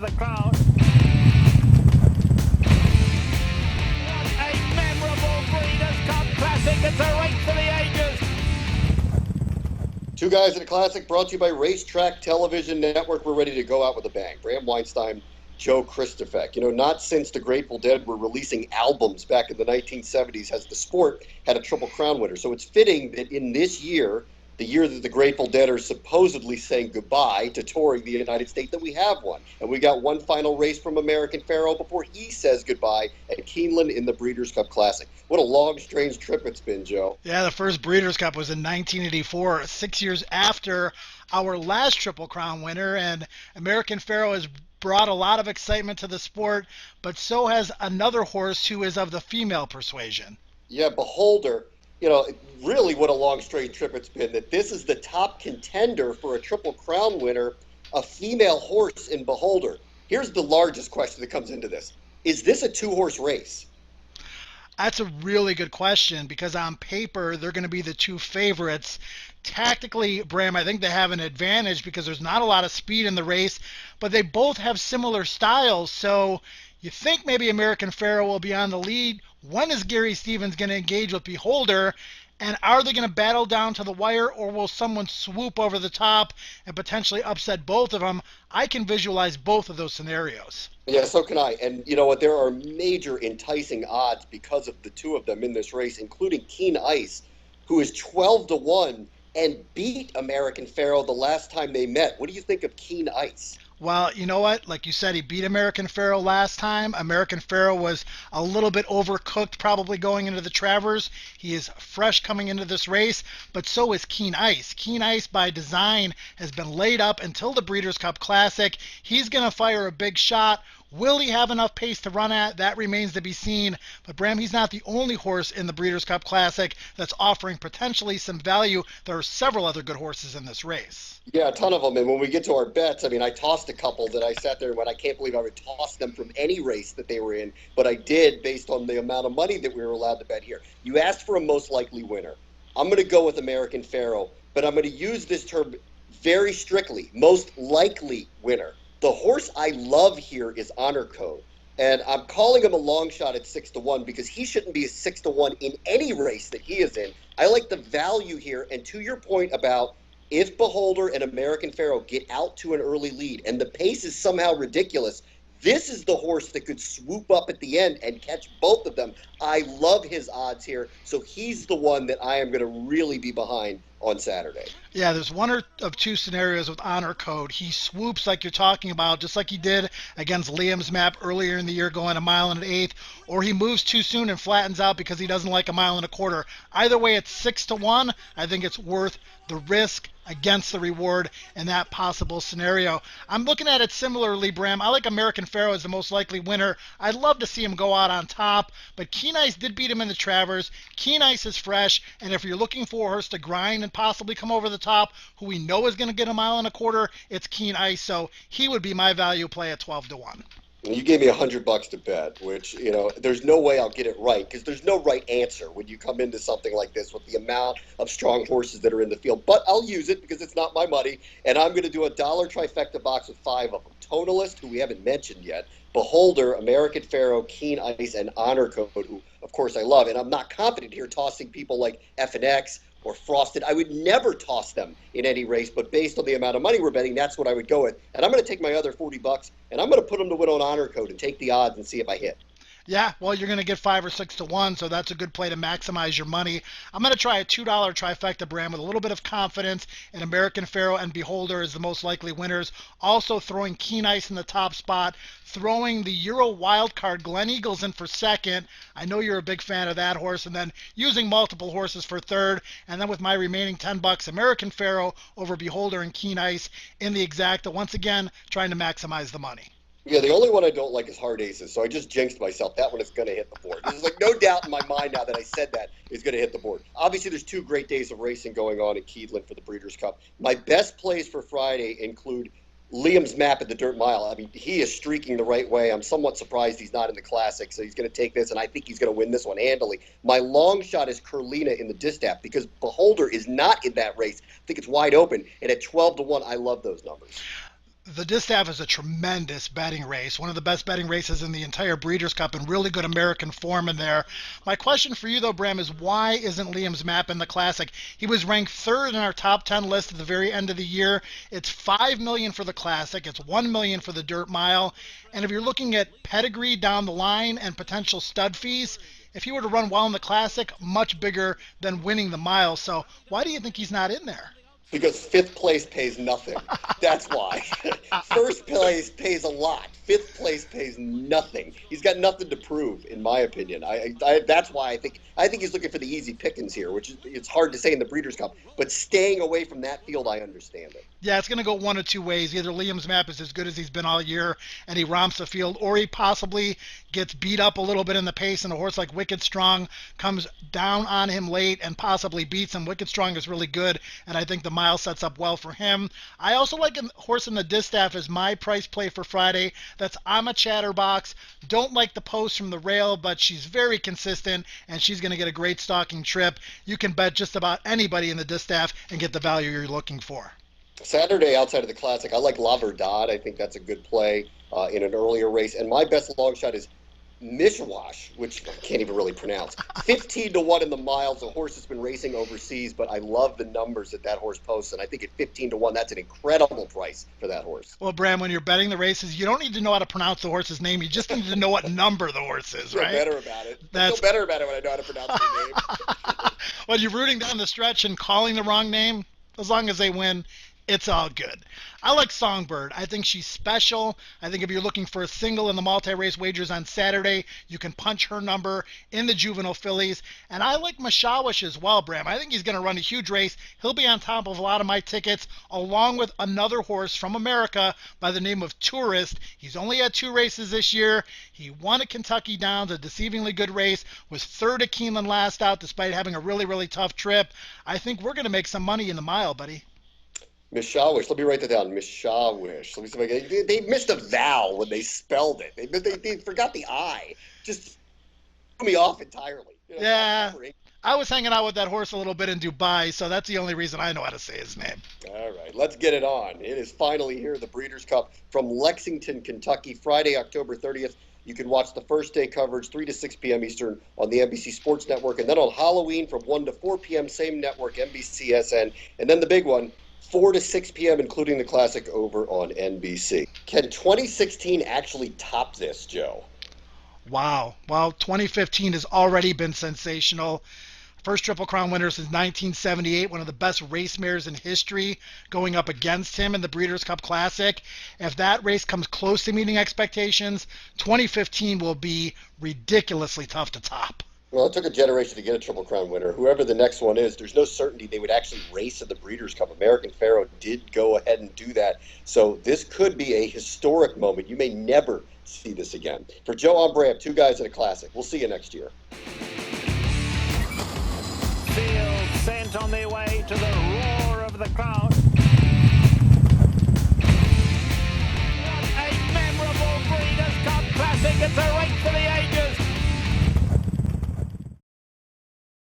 the crowd. What a memorable Breeders' Cup Classic. It's a race for the ages. Two Guys in a Classic brought to you by Racetrack Television Network. We're ready to go out with a bang. Bram Weinstein, Joe Kristufek. You know, not since the Grateful Dead were releasing albums back in the 1970s has the sport had a Triple Crown winner. So it's fitting that in this year, the year that the Grateful Dead are supposedly saying goodbye to touring the United States, that we have one. And we got one final race from American Pharoah before he says goodbye at Keeneland in the Breeders' Cup Classic. What a long, strange trip it's been, Joe. Yeah, the first Breeders' Cup was in 1984, 6 years after our last Triple Crown winner, and American Pharoah has brought a lot of excitement to the sport, but so has another horse who is of the female persuasion. Yeah, Beholder. You know, really what a long, strange trip it's been, that this is the top contender for a Triple Crown winner, a female horse in Beholder. Here's the largest question that comes into this. Is this a two-horse race? That's a really good question because on paper, they're going to be the two favorites. Tactically, Bram, I think they have an advantage because there's not a lot of speed in the race, but they both have similar styles. So you think maybe American Pharoah will be on the lead. When is Gary Stevens going to engage with Beholder? And are they going to battle down to the wire, or will someone swoop over the top and potentially upset both of them? I can visualize both of those scenarios. Yeah, so can I. And you know what? There are major enticing odds because of the two of them in this race, including Keen Ice, who is 12-1 and beat American Pharoah the last time they met. What do you think of Keen Ice? Well, you know what? Like you said, he beat American Pharoah last time. American Pharoah was a little bit overcooked probably going into the Travers. He is fresh coming into this race, but so is Keen Ice. Keen Ice, by design, has been laid up until the Breeders' Cup Classic. He's going to fire a big shot. Will he have enough pace to run at? That remains to be seen. But Bram, he's not the only horse in the Breeders' Cup Classic that's offering potentially some value. There are several other good horses in this race. Yeah, a ton of them. And when we get to our bets, I mean, I tossed a couple that I sat there and went, I can't believe I would toss them from any race that they were in. But I did based on the amount of money that we were allowed to bet here. You asked for a most likely winner. I'm going to go with American Pharoah, but I'm going to use this term very strictly. Most likely winner. The horse I love here is Honor Code. And I'm calling him a long shot at 6-1 because he shouldn't be a 6-1 in any race that he is in. I like the value here. And to your point about if Beholder and American Pharoah get out to an early lead and the pace is somehow ridiculous, this is the horse that could swoop up at the end and catch both of them. I love his odds here. So he's the one that I am going to really be behind on Saturday. Yeah, there's one or of two scenarios with Honor Code. He swoops like you're talking about, just like he did against Liam's map earlier in the year going a mile and an eighth, or he moves too soon and flattens out because he doesn't like a mile and a quarter. Either way, it's 6-1. I think it's worth the risk against the reward in that possible scenario. I'm looking at it similarly, Bram. I like American Pharoah as the most likely winner. I'd love to see him go out on top, but Keen Ice did beat him in the Travers. Keen Ice is fresh, and if you're looking for a horse to grind and possibly come over the top, who we know is going to get a mile and a quarter, it's Keen Ice, so he would be my value play at 12-1. You gave me $100 to bet, which, you know, there's no way I'll get it right because there's no right answer when you come into something like this with the amount of strong horses that are in the field. But I'll use it because it's not my money, and I'm going to do a dollar trifecta box with 5 of them. Tonalist, who we haven't mentioned yet, Beholder, American Pharoah, Keen Ice, and Honor Code, who, of course, I love. And I'm not confident here tossing people like F&X or Frosted. I would never toss them in any race, but based on the amount of money we're betting, that's what I would go with. And I'm going to take my other $40 and I'm going to put them to win on Honor Code and take the odds and see if I hit. Yeah, well, you're going to get 5 or 6-1, so that's a good play to maximize your money. I'm going to try a $2 trifecta, Bram, with a little bit of confidence in American Pharoah and Beholder as the most likely winners. Also throwing Keen Ice in the top spot, throwing the Euro wildcard Glen Eagles in for second. I know you're a big fan of that horse, and then using multiple horses for third. And then with my remaining $10, American Pharoah over Beholder and Keen Ice in the exacta. Once again, trying to maximize the money. Yeah, the only one I don't like is Hard Aces, so I just jinxed myself. That one is going to hit the board. There's like no doubt in my mind now that I said that is going to hit the board. Obviously, there's 2 great days of racing going on at Keeneland for the Breeders' Cup. My best plays for Friday include Liam's map at the Dirt Mile. I mean, he is streaking the right way. I'm somewhat surprised he's not in the Classic, so he's going to take this, and I think he's going to win this one handily. My long shot is Curlina in the Distaff because Beholder is not in that race. I think it's wide open, and at 12-1, I love those numbers. The Distaff is a tremendous betting race, one of the best betting races in the entire Breeders' Cup, and really good American form in there. My question for you, though, Bram, is why isn't Liam's Map in the Classic? He was ranked third in our top 10 list at the very end of the year. It's $5 million for the Classic. It's $1 million for the Dirt Mile. And if you're looking at pedigree down the line and potential stud fees, if he were to run well in the Classic, much bigger than winning the mile. So why do you think he's not in there? Because fifth place pays nothing. That's why. First place pays a lot. Fifth place pays nothing. He's got nothing to prove, in my opinion. That's why I think he's looking for the easy pickings here, which is it's hard to say in the Breeders' Cup. But staying away from that field, I understand it. Yeah, it's going to go one of two ways. Either Liam's Map is as good as he's been all year and he romps the field, or he possibly gets beat up a little bit in the pace and a horse like Wicked Strong comes down on him late and possibly beats him. Wicked Strong is really good, and I think the mile sets up well for him. I also like a horse in the Distaff as my price play for Friday. That's I'm a Chatterbox. Don't like the post from the rail, but she's very consistent, and she's going to get a great stalking trip. You can bet just about anybody in the Distaff and get the value you're looking for. Saturday outside of the Classic, I like La Verdad. I think that's a good play in an earlier race. And my best long shot is Mishwash, which I can't even really pronounce. 15-1 in the miles. The horse has been racing overseas, but I love the numbers that horse posts. And I think at 15-1, that's an incredible price for that horse. Well, Bram, when you're betting the races, you don't need to know how to pronounce the horse's name. You just need to know what number the horse is, right? Feel better about it. I feel better about it when I know how to pronounce the name. When you're rooting down the stretch and calling the wrong name, as long as they win, it's all good. I like Songbird. I think she's special. I think if you're looking for a single in the multi-race wagers on Saturday, you can punch her number in the juvenile fillies. And I like Mashawish as well, Bram. I think he's going to run a huge race. He'll be on top of a lot of my tickets, along with another horse from America by the name of Tourist. He's only had 2 races this year. He won at Kentucky Downs, a deceivingly good race, was third at Keeneland last out despite having a really, really tough trip. I think we're going to make some money in the mile, buddy. Mishawish. Let me write that down. Mishawish. Let me see if I can. They missed a vowel when they spelled it. They forgot the I. Just threw me off entirely. Yeah. I was hanging out with that horse a little bit in Dubai, so that's the only reason I know how to say his name. All right, let's get it on. It is finally here, the Breeders' Cup from Lexington, Kentucky, Friday, October 30th. You can watch the first day coverage, 3 to 6 p.m. Eastern on the NBC Sports Network, and then on Halloween from 1 to 4 p.m., same network, NBCSN, and then the big one, 4 to 6 p.m., including the Classic over on NBC. Can 2016 actually top this, Joe? Wow. Well, 2015 has already been sensational. First Triple Crown winner since 1978, one of the best race mares in history, going up against him in the Breeders' Cup Classic. If that race comes close to meeting expectations, 2015 will be ridiculously tough to top. Well, it took a generation to get a Triple Crown winner. Whoever the next one is, there's no certainty they would actually race at the Breeders' Cup. American Pharoah did go ahead and do that. So this could be a historic moment. You may never see this again. For Joe, I'm Bram, 2 guys in a Classic. We'll see you next year. Field sent on their way to the roar of the crowd.